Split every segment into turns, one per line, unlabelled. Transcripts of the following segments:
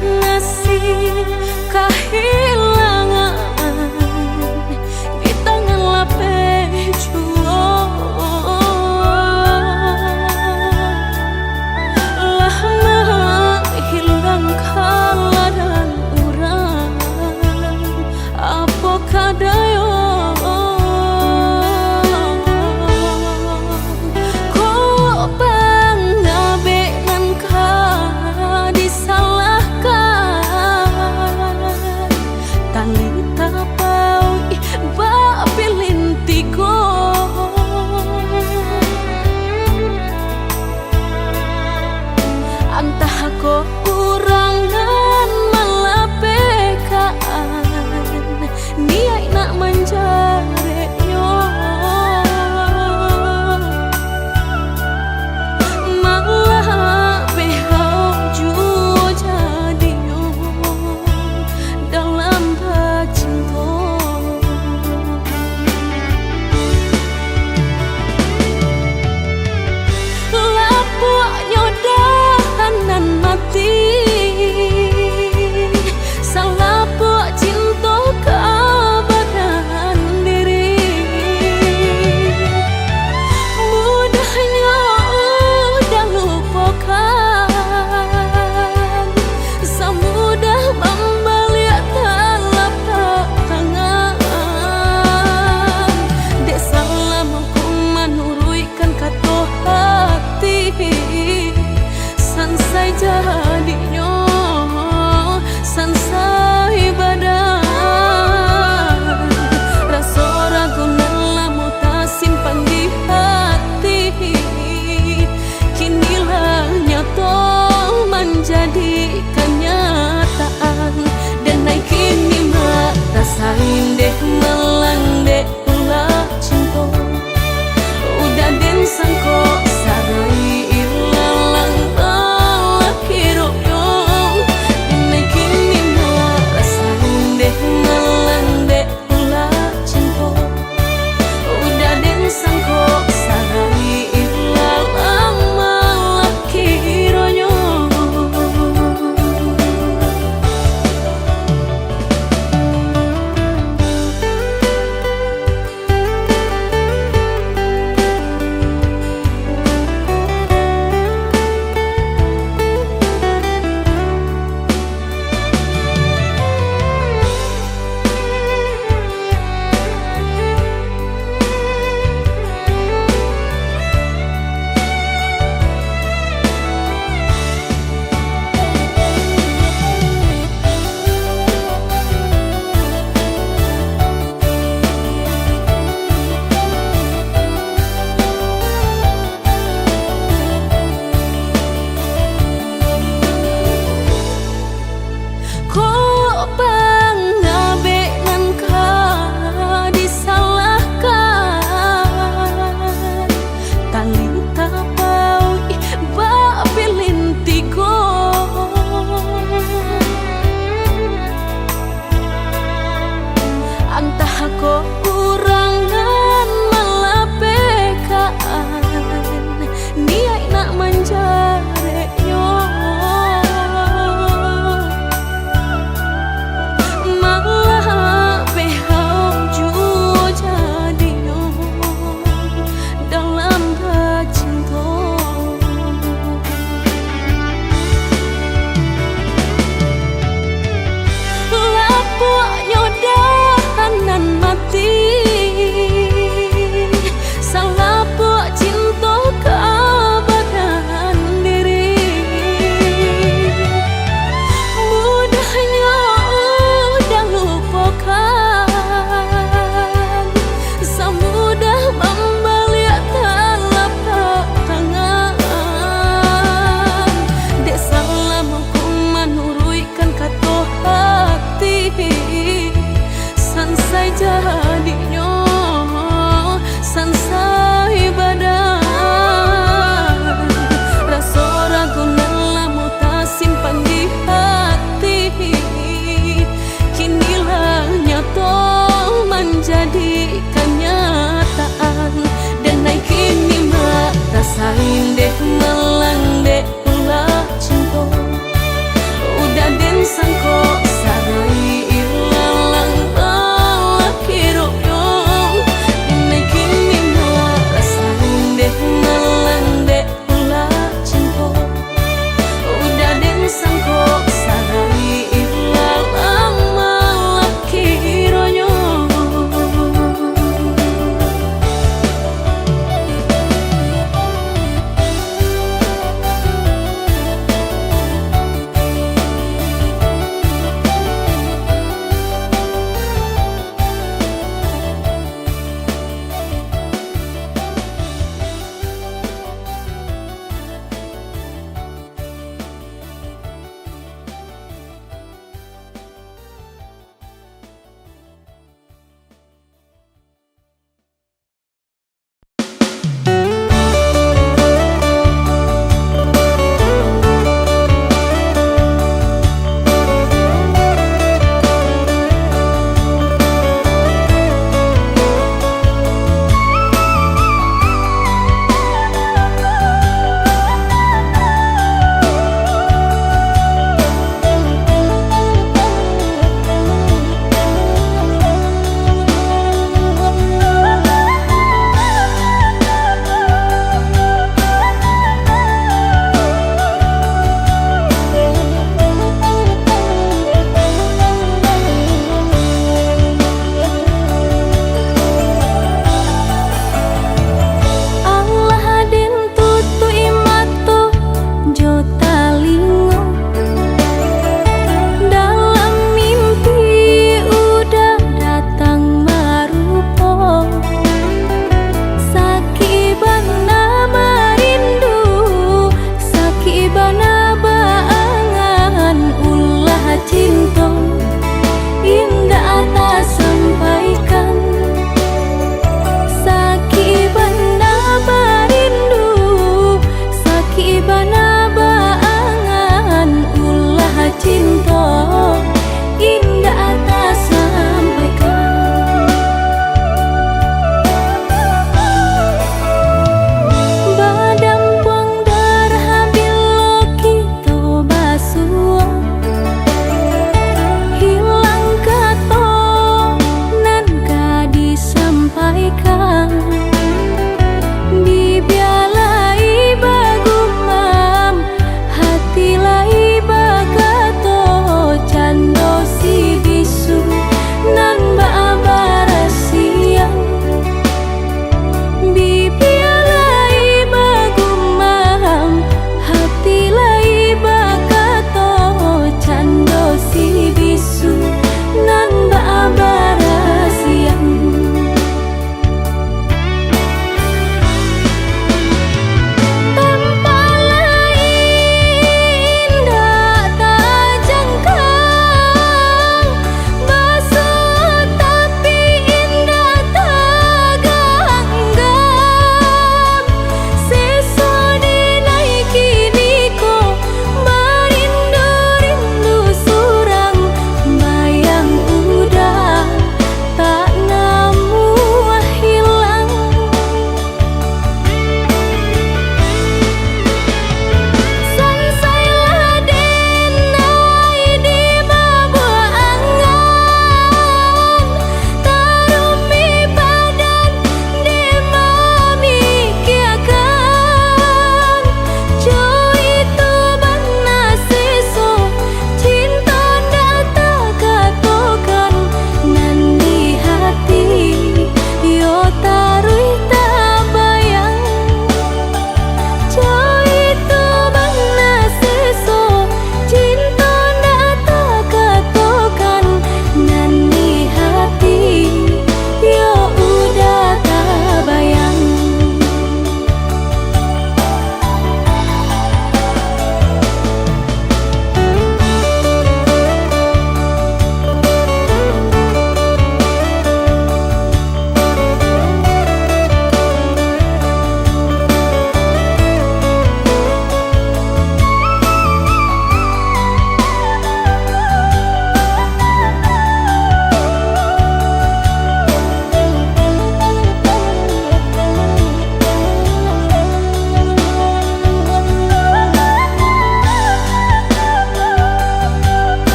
nasib kehilangan di tangan lapeh juang. Lah menghilangkan dan urang apa kadayo kurangan melapekaan niat nak menjareknya malah behau jua jadinya dalam bercinta. Lapuknya dahanan mati salah buat cinta kebadan diri. Mudahnya udah lupakan, semudah membalik telapak tangan. Dek salah mampu menurutkan kata hati sansai jadinya sansai badan. Rasa ragu nelamu tak simpan di hati, kinilah nyata menjadi kenyataan. Dan naik kini mak rasain deh melang deh ulah cinta udah den sangko sarai ilalang balak hirupnya. Dan naik kini mak rasain deh melang deh ulah cinta udah den sangko sarai ilalang balak hirupnya.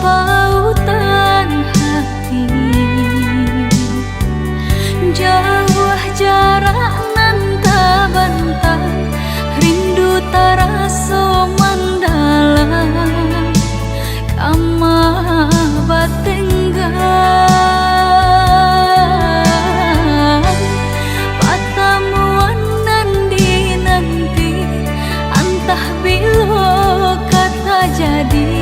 pautan hati. Jauh jarak nan tabantah, rindu taraso mandalam, kama batenggan. Pertemuan nan dinanti, entah bila kata jadi.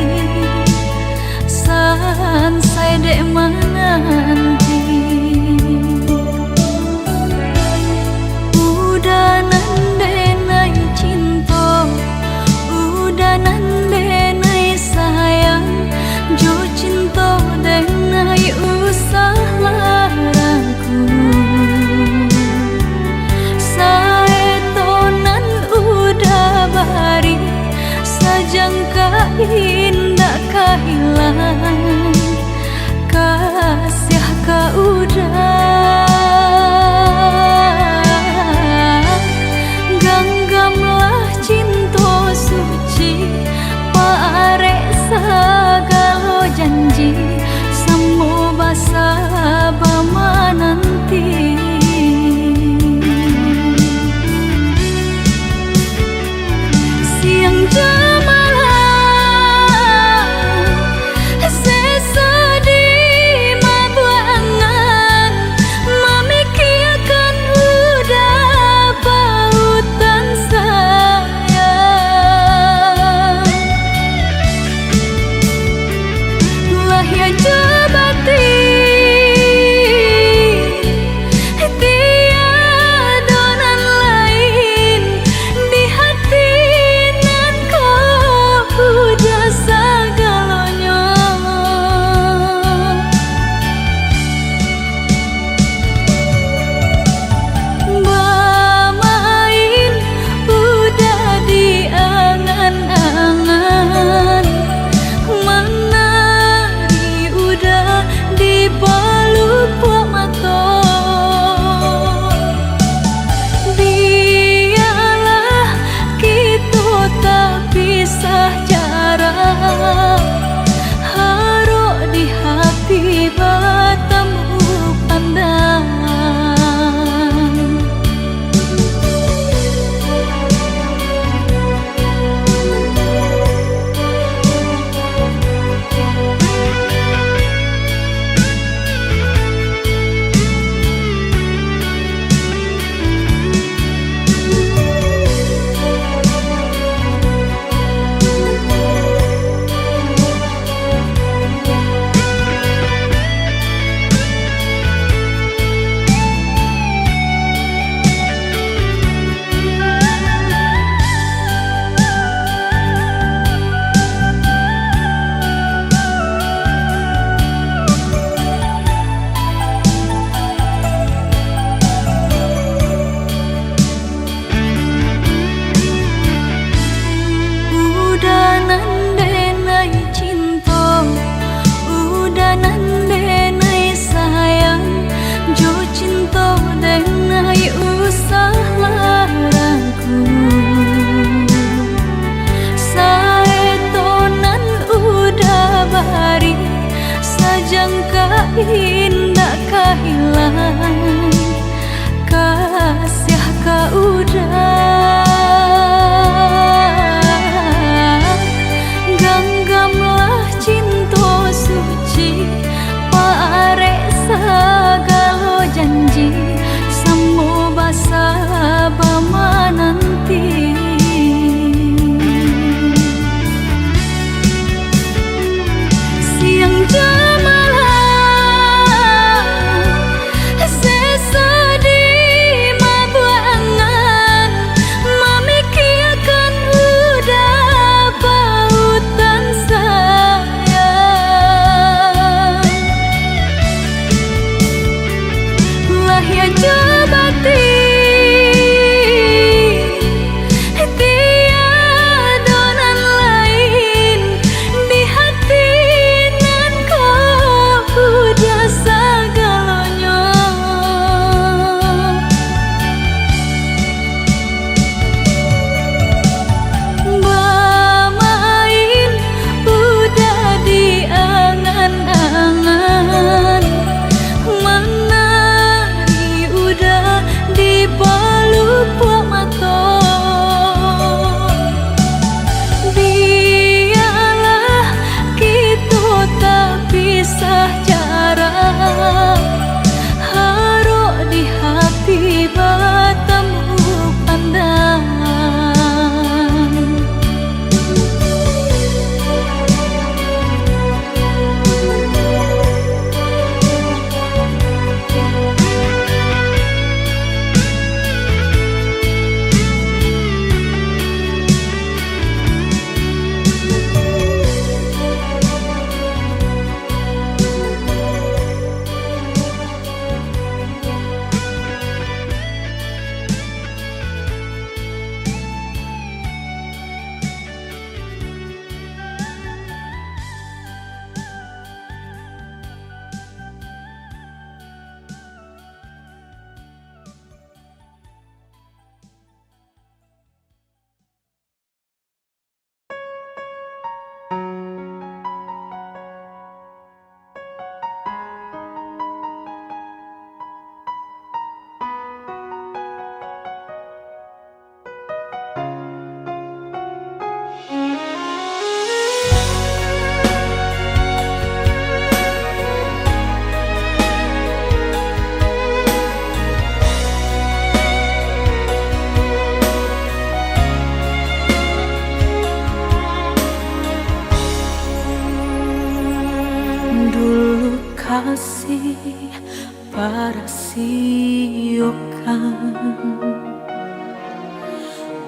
parasiokan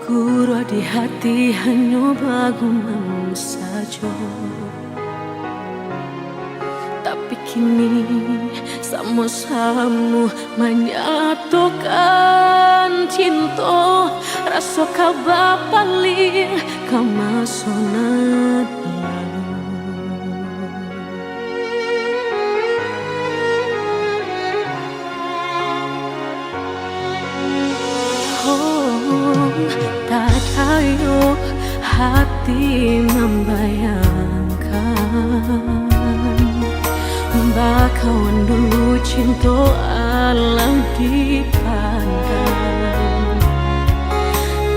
Guru di hati hanya bagumam saja. Tapi kini sama-sama menyatukan cinta. Rasa kabar paling kamasonat lalu. Oh, tak tahu hati membayangkan bakawan dulu cinta alam dipandang.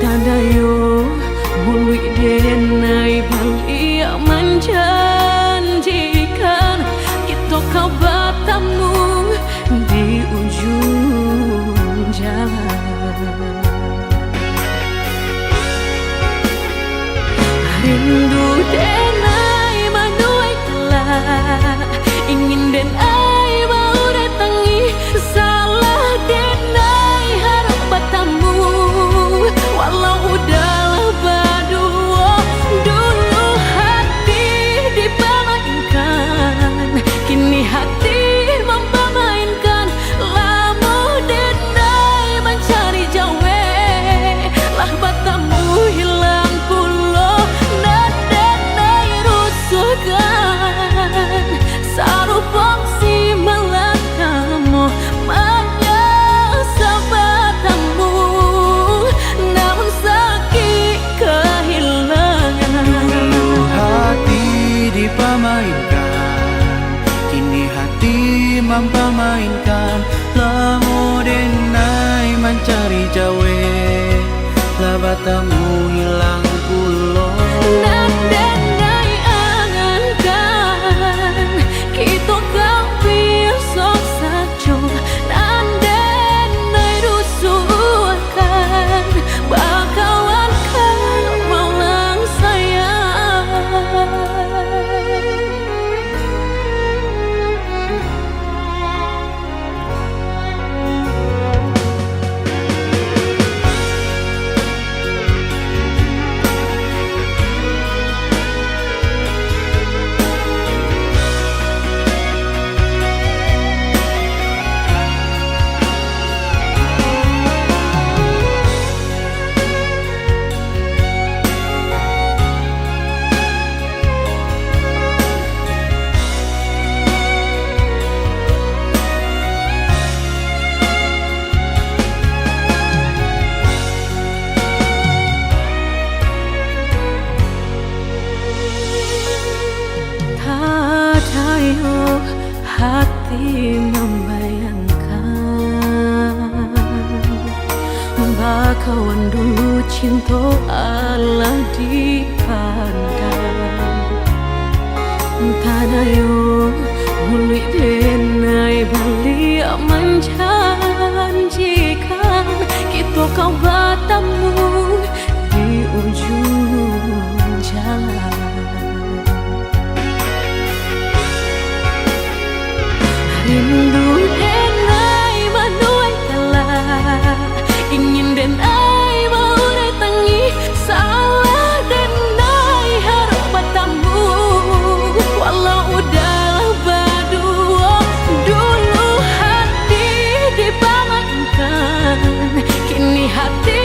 Tanda yo mului denai balik menjanjikan kita kau bertemu di ujung jalan. Rindu denai manuai telah ingin denai mau datangi salah denai harap bertemu walau udahlah berdua dulu hati dipermainkan kini hati mempermainkan lama denai mencari jawe lah bertemu hilang pulau dan denai rusukkan sarupang si melakamu menyesal bertemu namun sakit kehilangan.
Dulu hati dipermainkan kini hati mempermainkan lamu denai mencari jawe lah bertemu hilang pulau
Dan denai angankan kita kau besok saja dan denai rusuhkan bakawan kan malang sayang. Hati membayangkan bakawan dulu cinta Allah dipandang. Tanda yo mului denai balik menjanjikan kita kau bertemu di ujung jalan. Rindu denai manuai telah ingin denai mau datangi salah denai harap bertemu walau udahlah berdua dulu hati dipermainkan kini hati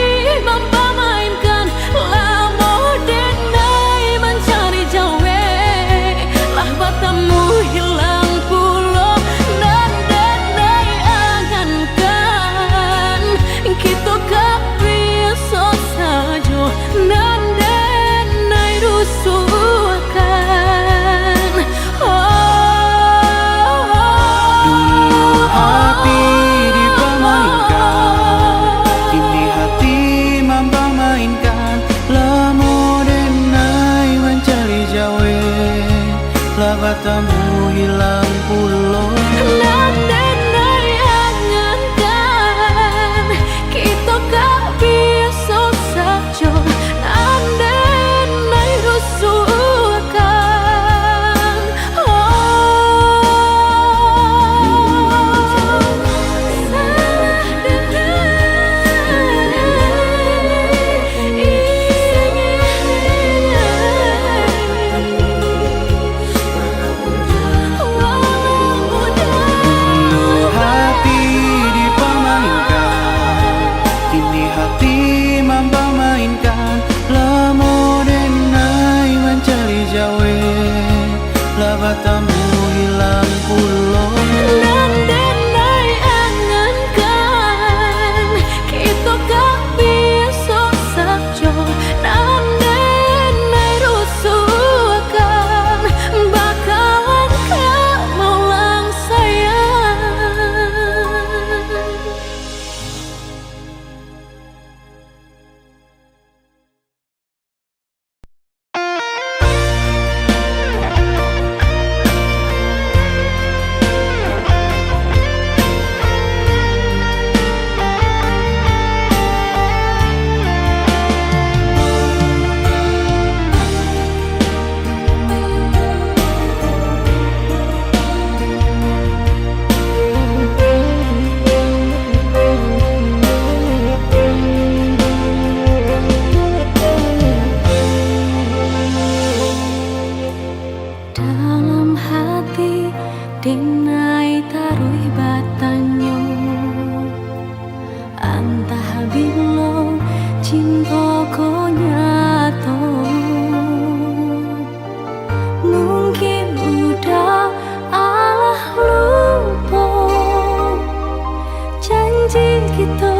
janji kita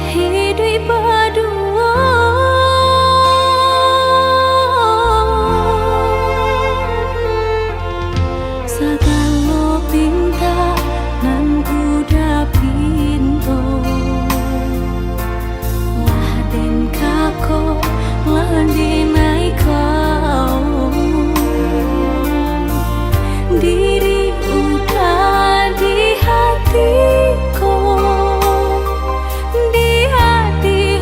hidup berdua. Segala pinta nan kuda pinto, laden kako ladenai kau. Diri udah di hatiku, di hati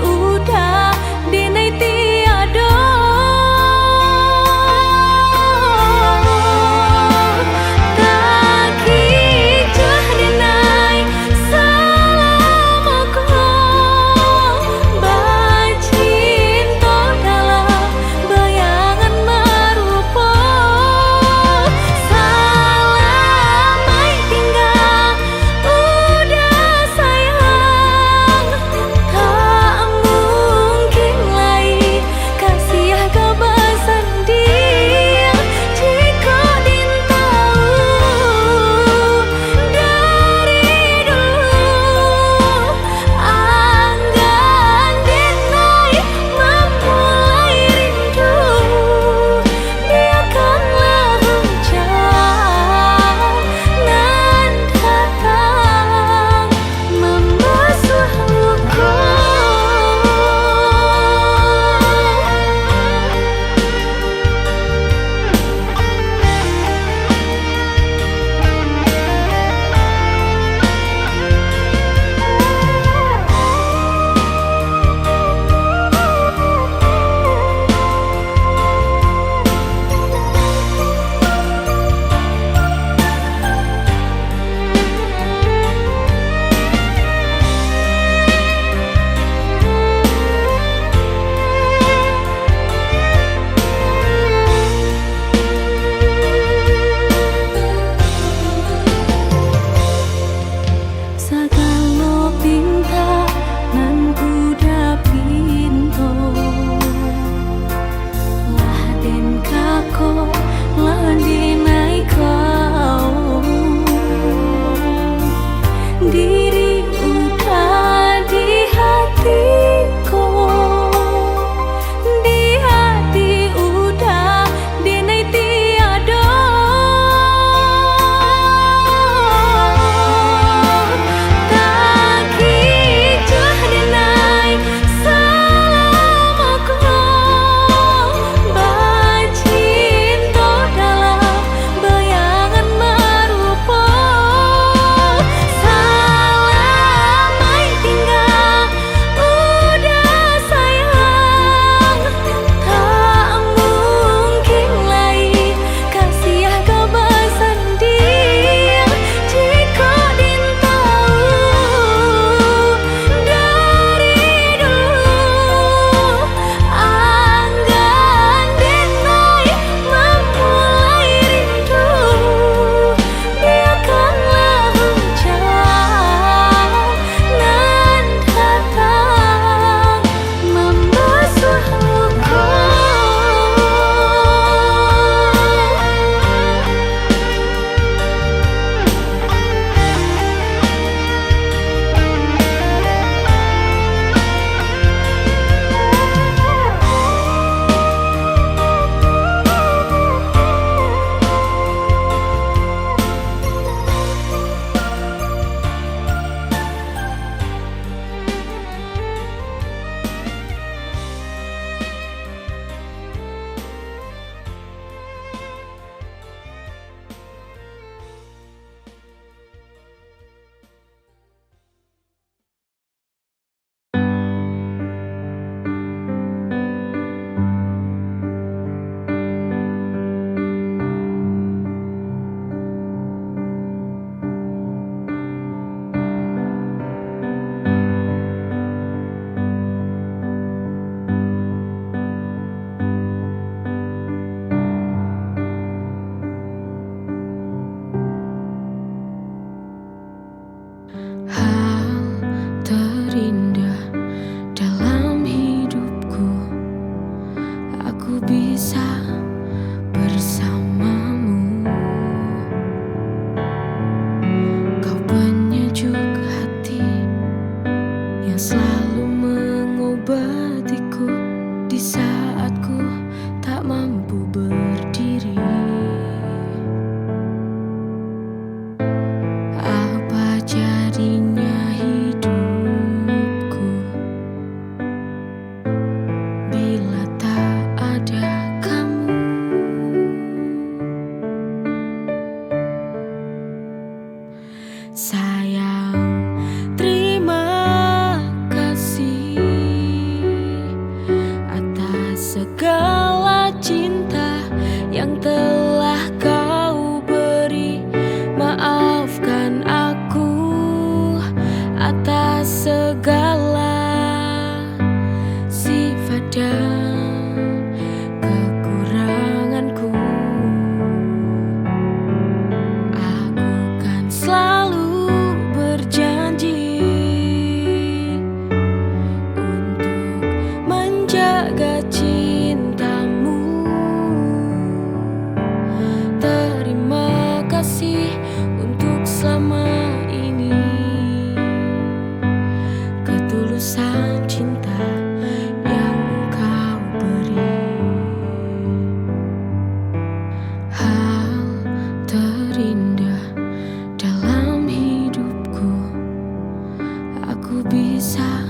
aku bisa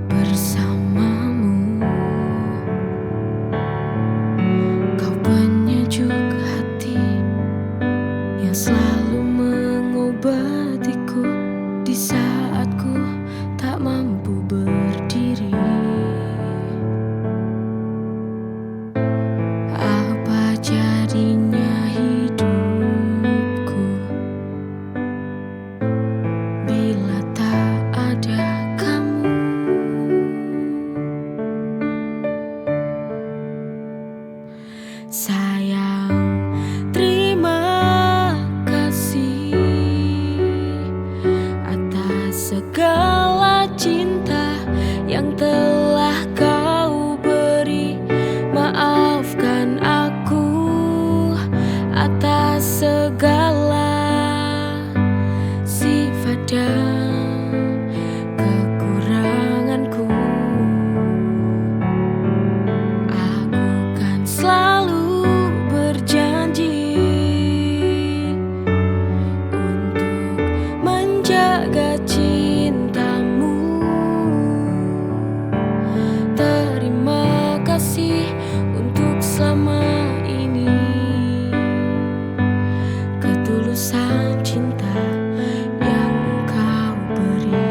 bersamamu. Kau penyejuk hati yang selalu mengobatiku di saat ku tak mampu berdiri. Apa jadinya hidupku bila tak ada kamu? Sayang, terima kasih atas segala cinta yang telah kau beri. Maafkan aku atas segala sifat dan kekuranganku. Aku kan selalu berjanji untuk menjaga cintamu. Terima kasih untuk selama ini, ketulusan cinta yang engkau beri.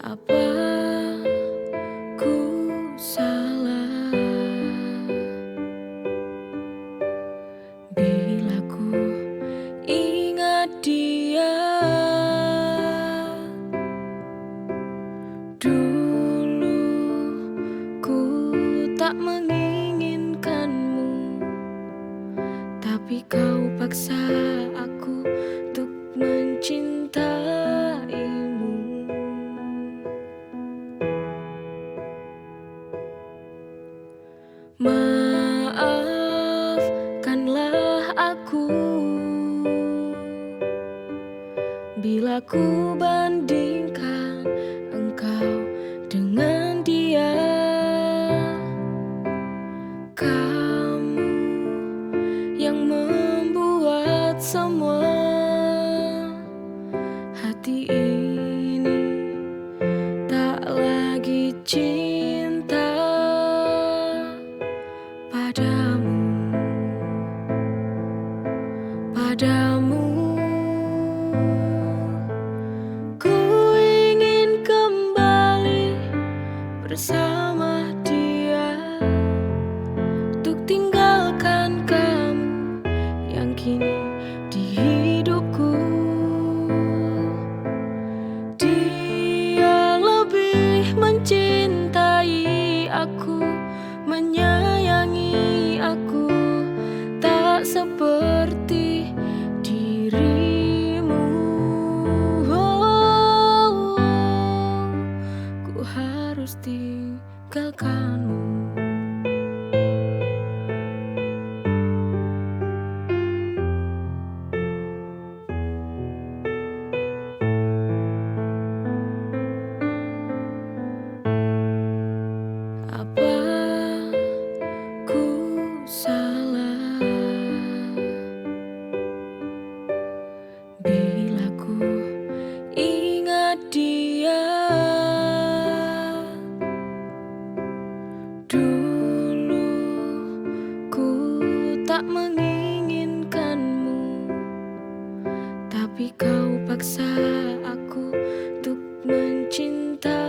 Apa ku salah bila ku ingat dia? Dulu ku tak menginginkanmu, tapi kau paksa aku untuk mencintaimu. Maafkanlah aku bila ku bandingkan engkau dengan dia. Kamu yang membuat semua hati ini tak lagi cinta padamu, padamu. Ku ingin kembali bersama dia, untuk tinggalkan kamu yang kini di hidupku. Dia lebih mencintai aku, menyayangi aku, tak seperti dirimu. Oh, ku harus tinggalkanmu. Apa ku salah bila ku ingat dia? Dulu ku tak menginginkanmu, tapi kau paksa aku untuk mencintaimu.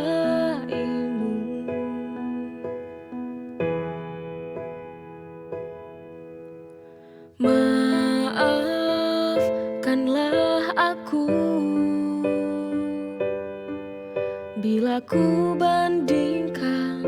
Maafkanlah aku bila ku bandingkan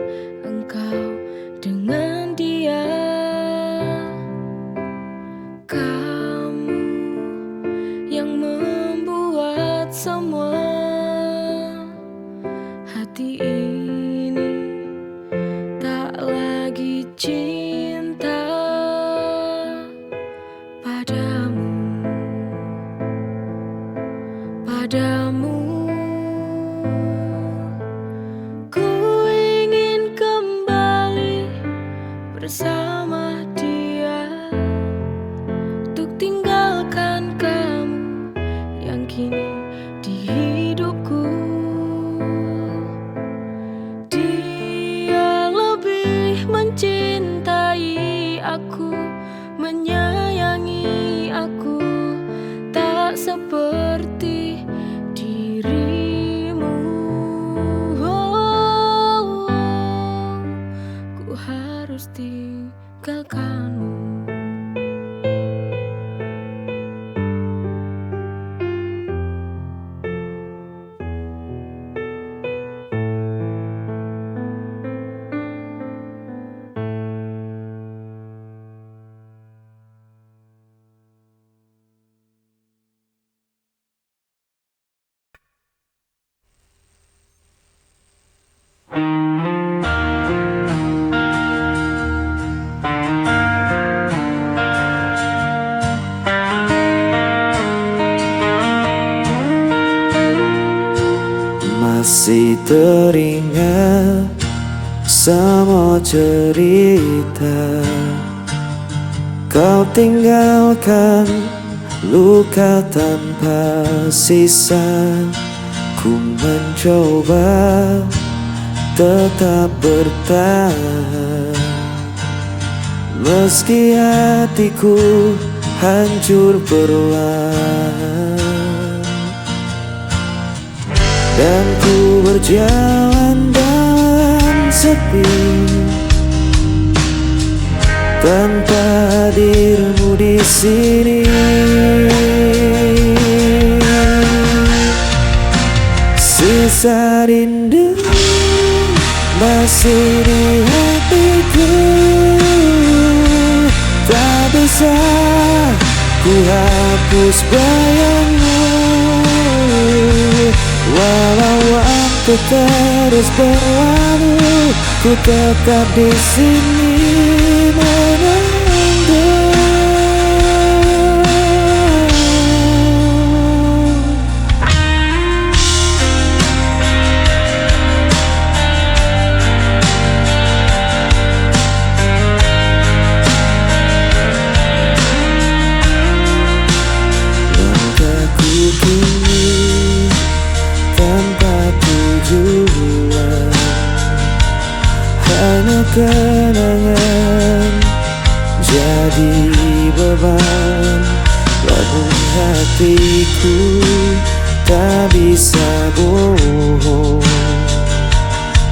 bersama dia, untuk tinggalkan kamu yang kini di hidupku. Dia lebih mencintai aku, menyayangi aku, tak seperti dirimu. Ku harus tinggalkanmu.
Masih teringat semua cerita, kau tinggalkan luka tanpa sisa. Ku mencoba tetap bertahan, meski hatiku hancur perlahan. Dan ku berjalan dalam sepi, tanpa hadirmu di sini. Sisa rindu masih di hatiku, tak bisa ku hapus bayangmu. Walau waktu terus berlalu, ku tetap di sini menunggu. Langkahku kini tanpa tujuan, hanya kenangan jadi beban. Namun hatiku tak bisa bohong,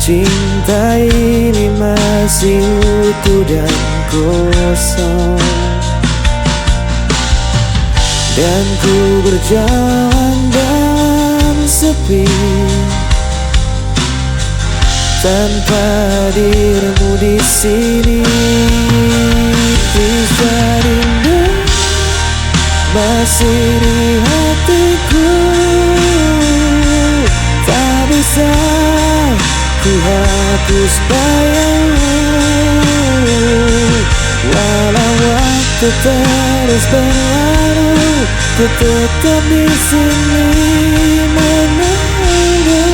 cinta ini masih utuh dan kosong. Dan ku berjalan dalam sepi, tanpa hadirmu di sini. Sisa rindu masih di hatiku, tak bisa ku hapus bayangmu. Walau waktu terus berlalu, ku tetap di sini menunggu.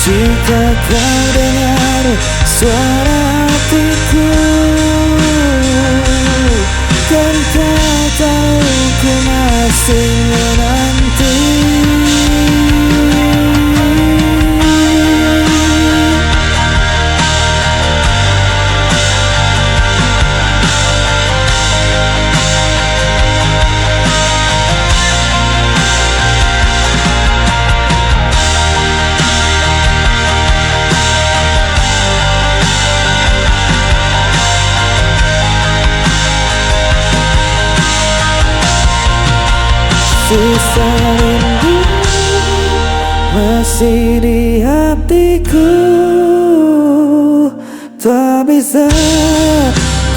Jika kau dengar suara hatiku, kan kau tahu ku masih menanti. Sisa rindu masih di hatiku, tak bisa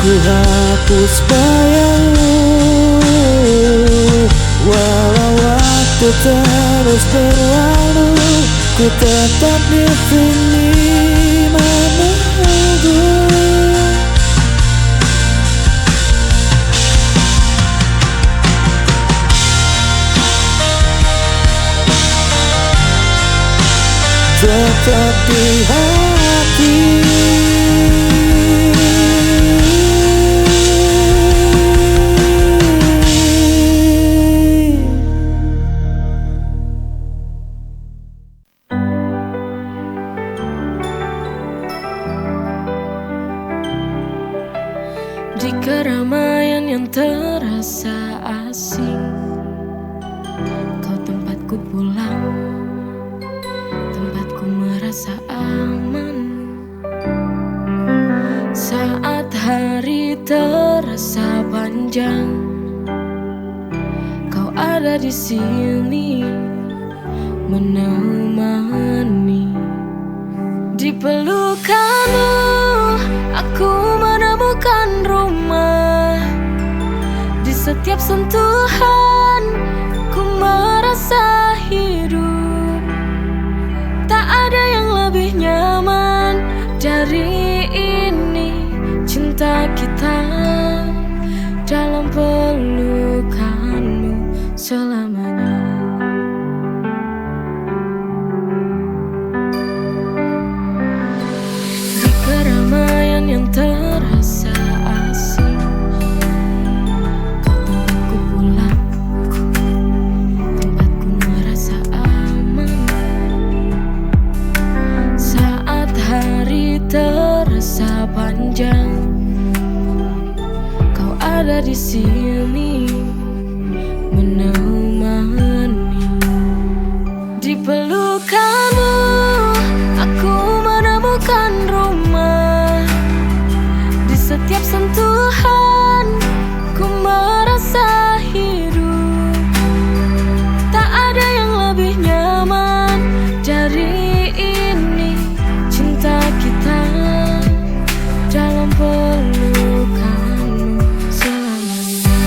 ku hapus bayangmu. Walau waktu terus berlalu, ku tetap di sini menunggu. Tetap tetap di hati.
Di keramaian yang terasa asing, kau tempatku pulang, tempatku merasa aman. Saat hari terasa panjang, kau ada di sini menemani. Di pelukanmu aku menemukan rumah. Di setiap sentuhan ku merasa hidup. Tak ada yang lebih nyaman dari ini, cinta kita dalam pelukanmu selamanya. Di keramaian yang terasa asing, kau tempatku pulang, tempatku merasa aman. Saat hari terasa panjang, kau ada di sini menemani. Di pelukanmu aku menemukan rumah. Di setiap sentuhan ku merasa hidup. Tak ada yang lebih nyaman dari ini, cinta kita dalam pelukanmu selamanya.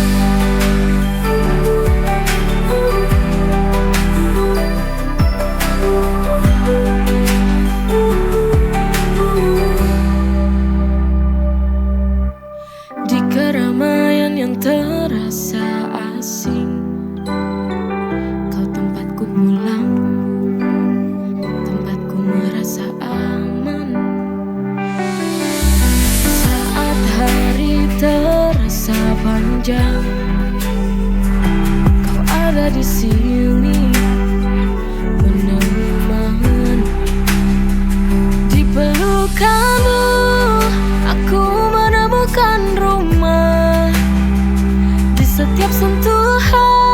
Di keramaian yang terasa asing, kau tempatku pulang, tempatku merasa aman. Saat hari terasa panjang, kau ada di sini menemani. Di pelukanmu aku menemukan rumah. Di setiap sentuhan